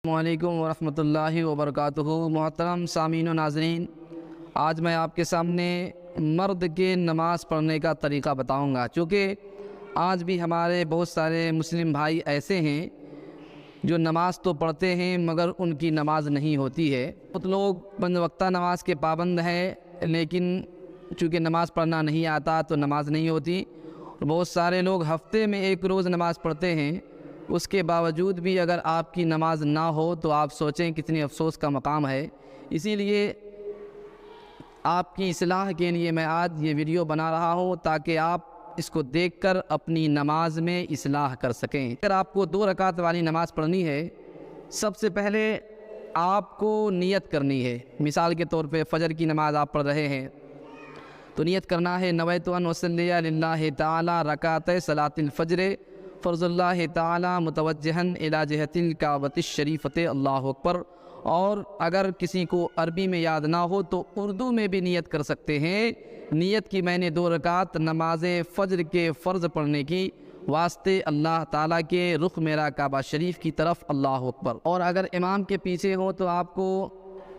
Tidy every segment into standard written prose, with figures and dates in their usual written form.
السلام علیکم ورحمۃ اللہ وبرکاتہ۔ محترم سامعین و ناظرین، آج میں آپ کے سامنے مرد کے نماز پڑھنے کا طریقہ بتاؤں گا، چونکہ آج بھی ہمارے بہت سارے مسلم بھائی ایسے ہیں جو نماز تو پڑھتے ہیں مگر ان کی نماز نہیں ہوتی ہے۔ بہت لوگ پنج وقتہ نماز کے پابند ہیں لیکن چونکہ نماز پڑھنا نہیں آتا تو نماز نہیں ہوتی۔ بہت سارے لوگ ہفتے میں ایک روز نماز پڑھتے ہیں، اس کے باوجود بھی اگر آپ کی نماز نہ ہو تو آپ سوچیں کتنی افسوس کا مقام ہے۔ اسی لیے آپ کی اصلاح کے لیے میں آج یہ ویڈیو بنا رہا ہوں تاکہ آپ اس کو دیکھ کر اپنی نماز میں اصلاح کر سکیں۔ اگر آپ کو 2 رکعت والی نماز پڑھنی ہے، سب سے پہلے آپ کو نیت کرنی ہے۔ مثال کے طور پہ فجر کی نماز آپ پڑھ رہے ہیں تو نیت کرنا ہے، نویت ان اصلی للہ تعالی رکعتي صلاۃ الفجر فرض اللہ تعالی متوجہا الی جہۃ الکعبۃ الشریفۃ، اللہ اکبر۔ اور اگر کسی کو عربی میں یاد نہ ہو تو اردو میں بھی نیت کر سکتے ہیں، نیت کی میں نے 2 رکعت نماز فجر کے فرض پڑھنے کی واسطے اللہ تعالیٰ کے رخ میرا کعبہ شریف کی طرف، اللہ اکبر۔ اور اگر امام کے پیچھے ہو تو آپ کو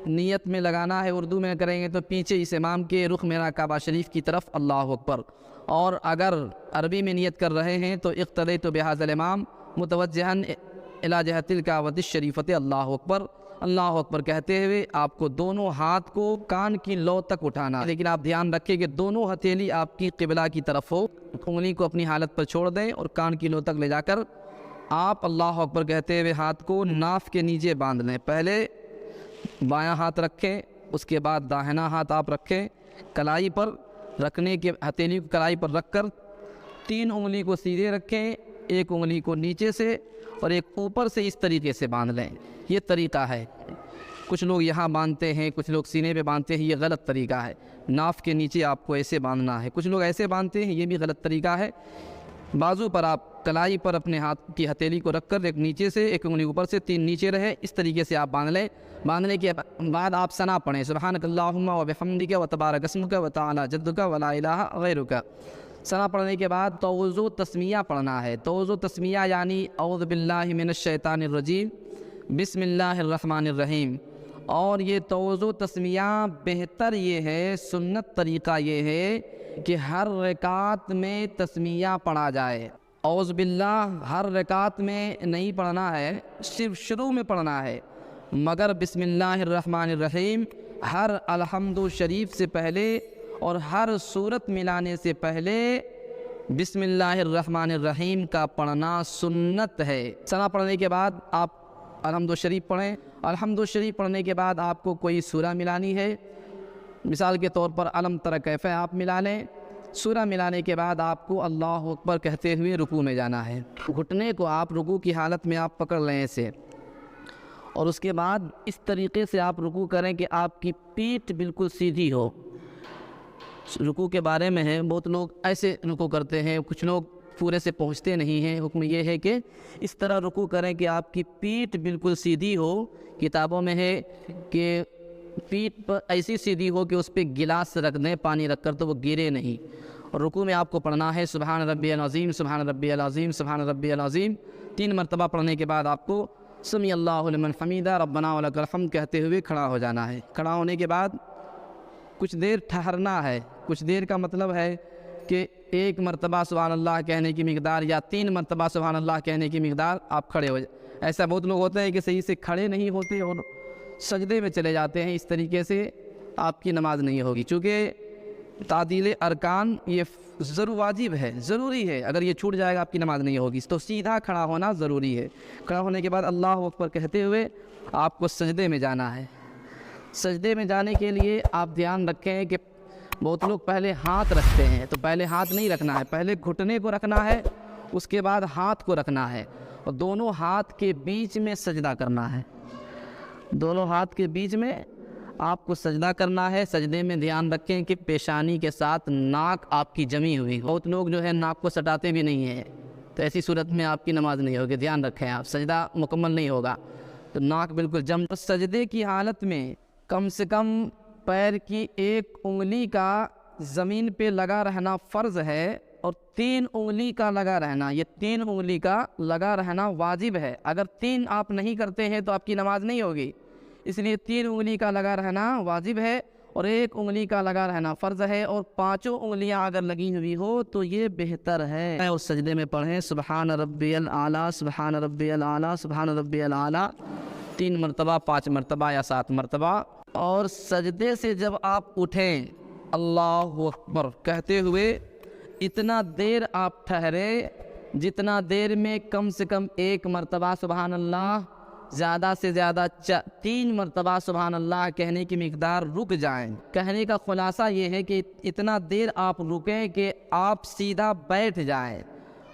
نیت میں لگانا ہے، اردو میں کریں گے تو پیچھے اس امام کے رخ میرا کعبہ شریف کی طرف، اللہ اکبر۔ اور اگر عربی میں نیت کر رہے ہیں تو اقتدیت بہذا الامام متوجہا الی جہۃ الکعبۃ الشریفۃ، اللہ اکبر۔ اللہ اکبر کہتے ہوئے آپ کو دونوں ہاتھ کو کان کی لو تک اٹھانا ہے، لیکن آپ دھیان رکھیں کہ دونوں ہتھیلی آپ کی قبلہ کی طرف ہو، انگلی کو اپنی حالت پر چھوڑ دیں اور کان کی لو تک لے جا کر آپ اللہ اکبر کہتے ہوئے ہاتھ کو ناف کے نیچے باندھ لیں۔ پہلے بایاں ہاتھ رکھیں، اس کے بعد داہنا ہاتھ آپ رکھیں، کلائی پر رکھنے کے ہتھیلی کو کلائی پر رکھ کر 3 انگلی کو سیدھے رکھیں، 1 انگلی کو نیچے سے اور ایک اوپر سے، اس طریقے سے باندھ لیں۔ یہ طریقہ ہے، کچھ لوگ یہاں باندھتے ہیں، کچھ لوگ سینے پہ باندھتے ہیں، یہ غلط طریقہ ہے۔ ناف کے نیچے آپ کو ایسے باندھنا ہے، کچھ لوگ ایسے باندھتے ہیں، یہ بھی غلط طریقہ ہے۔ بازو پر آپ کلائی پر اپنے ہاتھ کی ہتھیلی کو رکھ کر ایک نیچے سے، 1 انگلی اوپر سے، 3 نیچے رہے، اس طریقے سے آپ باندھ لیں۔ باندھنے کے بعد آپ ثنا پڑھیں، سبحانک اللہم و بحمدک و تبارک اسمک و تعالی جدک و لا الہ غیرک۔ ثنا پڑھنے کے بعد توضع تسمیہ پڑھنا ہے۔ توضع تسمیہ یعنی اعوذ باللہ من الشیطان الرجیم بسم اللہ الرحمن الرحیم۔ اور یہ توضع تسمیہ بہتر یہ ہے، سنت طریقہ یہ ہے کہ ہر رکعت میں تسمیہ پڑھا جائے۔ اعوذ باللہ ہر رکعت میں نہیں پڑھنا ہے، صرف شروع میں پڑھنا ہے، مگر بسم اللہ الرحمن الرحیم ہر الحمد شریف سے پہلے اور ہر صورت ملانے سے پہلے بسم اللہ الرحمن الرحیم کا پڑھنا سنت ہے۔ ثنا پڑھنے کے بعد آپ الحمد شریف پڑھیں۔ الحمد شریف پڑھنے کے بعد آپ کو کوئی سورہ ملانی ہے، مثال کے طور پر علم تر کیف آپ ملا لیں۔ سورہ ملانے کے بعد آپ کو اللہ اکبر کہتے ہوئے رکوع میں جانا ہے۔ گھٹنے کو آپ رکوع کی حالت میں آپ پکڑ لیں ایسے، اور اس کے بعد اس طریقے سے آپ رکوع کریں کہ آپ کی پیٹھ بالکل سیدھی ہو۔ رکوع کے بارے میں ہے، بہت لوگ ایسے رکوع کرتے ہیں، کچھ لوگ پورے سے پہنچتے نہیں ہیں۔ حکم یہ ہے کہ اس طرح رکوع کریں کہ آپ کی پیٹھ بالکل سیدھی ہو۔ کتابوں میں ہے کہ پیٹھ پر ایسی سیدھی ہو کہ اس پہ گلاس رکھ دیں پانی رکھ کر تو وہ گرے نہیں۔ اور رکوع میں آپ کو پڑھنا ہے سبحان ربی العظیم سبحان ربی العظیم سبحان ربی العظیم 3 مرتبہ پڑھنے کے بعد آپ کو سمی اللہ لمن حمیدہ ربنا ولک الحمد کہتے ہوئے کھڑا ہو جانا ہے۔ کھڑا ہونے کے بعد کچھ دیر ٹھہرنا ہے۔ کچھ دیر کا مطلب ہے کہ 1 مرتبہ سبحان اللہ کہنے کی مقدار یا 3 مرتبہ سبحان اللہ کہنے کی مقدار آپ کھڑے ہو جائیں۔ ایسا بہت لوگ ہوتے ہیں کہ صحیح سے کھڑے نہیں ہوتے اور سجدے میں چلے جاتے ہیں، اس طریقے سے آپ کی نماز نہیں ہوگی، چونکہ تعدیل ارکان یہ واجب ہے، ضروری ہے۔ اگر یہ چھوٹ جائے گا آپ کی نماز نہیں ہوگی، تو سیدھا کھڑا ہونا ضروری ہے۔ کھڑا ہونے کے بعد اللہ اکبر کہتے ہوئے آپ کو سجدے میں جانا ہے۔ سجدے میں جانے کے لیے آپ دھیان رکھیں کہ بہت لوگ پہلے ہاتھ رکھتے ہیں، تو پہلے ہاتھ نہیں رکھنا ہے، پہلے گھٹنے کو رکھنا ہے، اس کے بعد ہاتھ کو رکھنا ہے اور دونوں ہاتھ کے بیچ میں سجدہ کرنا ہے۔ دونوں ہاتھ کے بیچ میں آپ کو سجدہ کرنا ہے۔ سجدے میں دھیان رکھیں کہ پیشانی کے ساتھ ناک آپ کی جمی ہوئی۔ بہت لوگ جو ہے ناک کو سٹاتے بھی نہیں ہیں، تو ایسی صورت میں آپ کی نماز نہیں ہوگی، دھیان رکھیں، آپ سجدہ مکمل نہیں ہوگا، تو ناک بالکل جم۔ سجدے کی حالت میں کم سے کم پیر کی 1 انگلی کا زمین پہ لگا رہنا فرض ہے، اور 3 انگلی کا لگا رہنا، یہ 3 انگلی کا لگا رہنا واجب ہے۔ اگر 3 آپ نہیں کرتے ہیں تو آپ کی نماز نہیں ہوگی، اس لیے 3 انگلی کا لگا رہنا واجب ہے اور 1 انگلی کا لگا رہنا فرض ہے، اور 5 انگلیاں اگر لگی ہوئی ہو تو یہ بہتر ہے۔ اور سجدے میں پڑھیں سبحان ربی الاعلیٰ سبحان ربی الاعلیٰ سبحان ربی الاعلیٰ 3 مرتبہ، 5 مرتبہ یا 7 مرتبہ۔ اور سجدے سے جب آپ اٹھیں اللہ اکبر کہتے ہوئے اتنا دیر آپ ٹھہرے جتنا دیر میں کم سے کم 1 مرتبہ سبحان اللہ، زیادہ سے زیادہ 3 مرتبہ سبحان اللہ کہنے کی مقدار رک جائیں۔ کہنے کا خلاصہ یہ ہے کہ اتنا دیر آپ رکیں کہ آپ سیدھا بیٹھ جائیں۔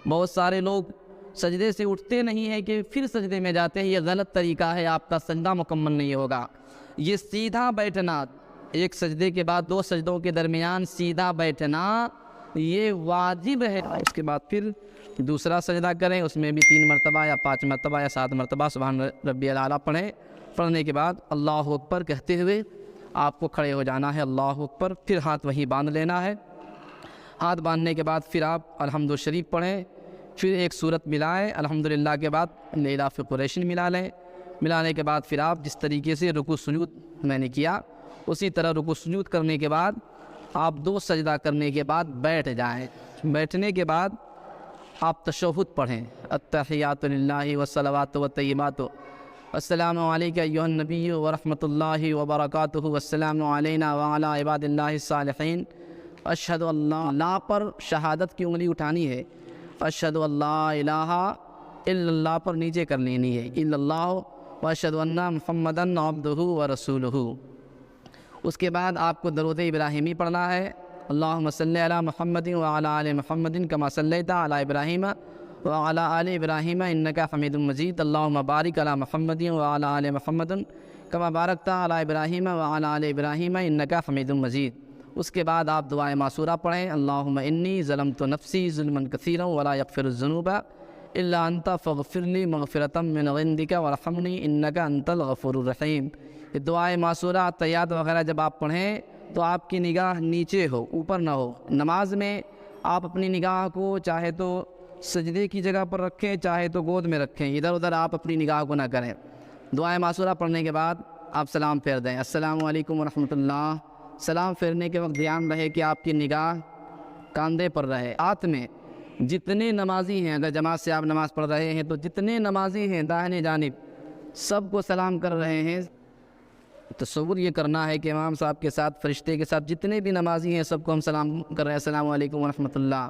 بہت سارے لوگ سجدے سے اٹھتے نہیں ہیں کہ پھر سجدے میں جاتے ہیں، یہ غلط طریقہ ہے، آپ کا سجدہ مکمل نہیں ہوگا۔ یہ سیدھا بیٹھنا، ایک سجدے کے بعد 2 سجدوں کے درمیان سیدھا بیٹھنا یہ واجب ہے۔ اس کے بعد پھر دوسرا سجدہ کریں، اس میں بھی 3 مرتبہ یا 5 مرتبہ یا 7 مرتبہ سبحان ربی الاعلیٰ پڑھیں۔ پڑھنے کے بعد اللہ اکبر کہتے ہوئے آپ کو کھڑے ہو جانا ہے، اللہ اکبر، پھر ہاتھ وہیں باندھ لینا ہے۔ ہاتھ باندھنے کے بعد پھر آپ الحمد شریف پڑھیں، پھر ایک سورت ملائیں، الحمدللہ کے بعد لیلاف قریش ملا لیں۔ ملانے کے بعد پھر آپ جس طریقے سے رکوع سجود میں نے کیا اسی طرح رکوع سجود کرنے کے بعد آپ 2 سجدہ کرنے کے بعد بیٹھ جائیں۔ بیٹھنے کے بعد آپ تشہد پڑھیں، التحیات للہ والصلوات والطیبات، السلام علیک ایھا النبی ورحمۃ اللہ وبرکاتہ، والسلام علینا وعلی عباد اللہ الصالحین، اشہد اللہ، لا پر شہادت کی انگلی اٹھانی ہے، اشہد اللہ الہ الا اللہ پر نیچے کر لینی ہے، الا اللہ، واشہد ان محمدً عبدہ ورسولہ۔ اس کے بعد آپ کو درود ابراہیمی پڑھنا ہے، اللہم صلی علی محمد وعلی آل محمد کما صلیت علی ابراہیم وعلی آل ابراہیم انک حمید مجید، اللہم بارک علی محمد وعلی آل محمد کما بارکت علی ابراہیم وعلی آل ابراہیم انک حمید مجید۔ اس کے بعد آپ دعائے معصورہ پڑھیں، اللہم انی ظلمت نفسی ظلما کثیرا ولا یغفر الذنوب الا انت فاغفر لی مغفرۃ من عندک وارحمنی انک انت الغفور الرحیم۔ یہ دعائے معصورہ تحیات وغیرہ جب آپ پڑھیں تو آپ کی نگاہ نیچے ہو، اوپر نہ ہو۔ نماز میں آپ اپنی نگاہ کو چاہے تو سجدے کی جگہ پر رکھیں، چاہے تو گود میں رکھیں، ادھر ادھر آپ اپنی نگاہ کو نہ کریں۔ دعائے معصورہ پڑھنے کے بعد آپ سلام پھیر دیں، السلام علیکم ورحمۃ اللہ۔ سلام پھیرنے کے وقت دھیان رہے کہ آپ کی نگاہ کاندھے پر رہے۔ ہاتھ میں جتنے نمازی ہیں، اگر جماعت سے آپ نماز پڑھ رہے ہیں تو جتنے نمازی ہیں داہنے جانب سب کو سلام کر رہے ہیں۔ تصور یہ کرنا ہے کہ امام صاحب کے ساتھ، فرشتے کے ساتھ جتنے بھی نمازی ہیں سب کو ہم سلام کر رہے ہیں، السلام علیکم ورحمۃ اللہ۔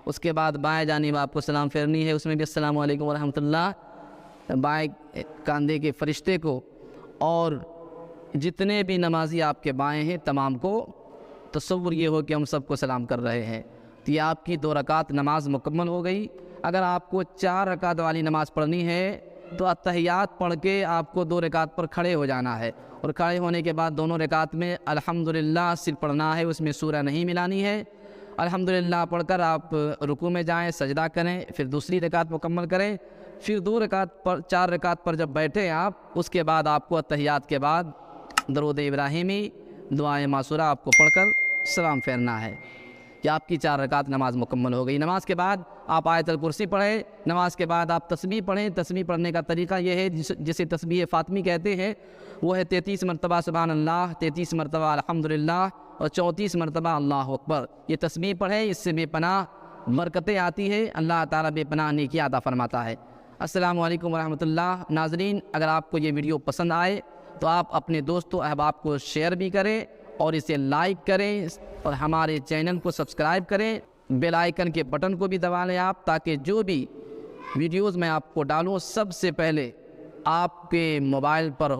اس کے بعد بائیں جانب آپ کو سلام پھیرنی ہے، اس میں بھی السلام علیکم ورحمۃ اللہ، بائیں کاندھے کے فرشتے کو، اور جتنے بھی نمازی آپ کے بائیں ہیں تمام کو تصور یہ ہو کہ ہم سب کو سلام کر رہے ہیں۔ تو یہ آپ کی 2 رکعت نماز مکمل ہو گئی۔ اگر آپ کو 4 رکعت والی نماز پڑھنی ہے تو اتحیات پڑھ کے آپ کو 2 رکعت پر کھڑے ہو جانا ہے، اور کھڑے ہونے کے بعد دونوں رکعت میں الحمدللہ صرف پڑھنا ہے، اس میں سورہ نہیں ملانی ہے۔ الحمدللہ پڑھ کر آپ رکوع میں جائیں، سجدہ کریں، پھر دوسری رکعت مکمل کریں، پھر 2 رکعت پر 4 رکعت پر جب بیٹھیں آپ، اس کے بعد آپ کو اتحیات کے بعد درود ابراہیمی دعائے معصورہ آپ کو پڑھ کر سلام پھیرنا ہے۔ کہ آپ کی 4 رکعت نماز مکمل ہو گئی۔ نماز کے بعد آپ آیت الکرسی پڑھیں، نماز کے بعد آپ تسبیح پڑھیں۔ تسبیح پڑھنے کا طریقہ یہ ہے جسے تسبیح فاطمی کہتے ہیں، وہ ہے 33 مرتبہ سبحان اللہ، 33 مرتبہ الحمدللہ اور 34 مرتبہ اللہ اکبر۔ یہ تسبیح پڑھیں، اس سے بے پناہ برکتیں آتی ہے، اللہ تعالیٰ بے پناہ نیکی عطا فرماتا ہے۔ السلام علیکم ورحمۃ اللہ۔ ناظرین، اگر آپ کو یہ ویڈیو پسند آئے تو آپ اپنے دوستوں احباب کو شیئر بھی کریں اور اسے لائک کریں، اور ہمارے چینل کو سبسکرائب کریں، بیل آئیکن کے بٹن کو بھی دبا لیں آپ، تاکہ جو بھی ویڈیوز میں آپ کو ڈالوں سب سے پہلے آپ کے موبائل پر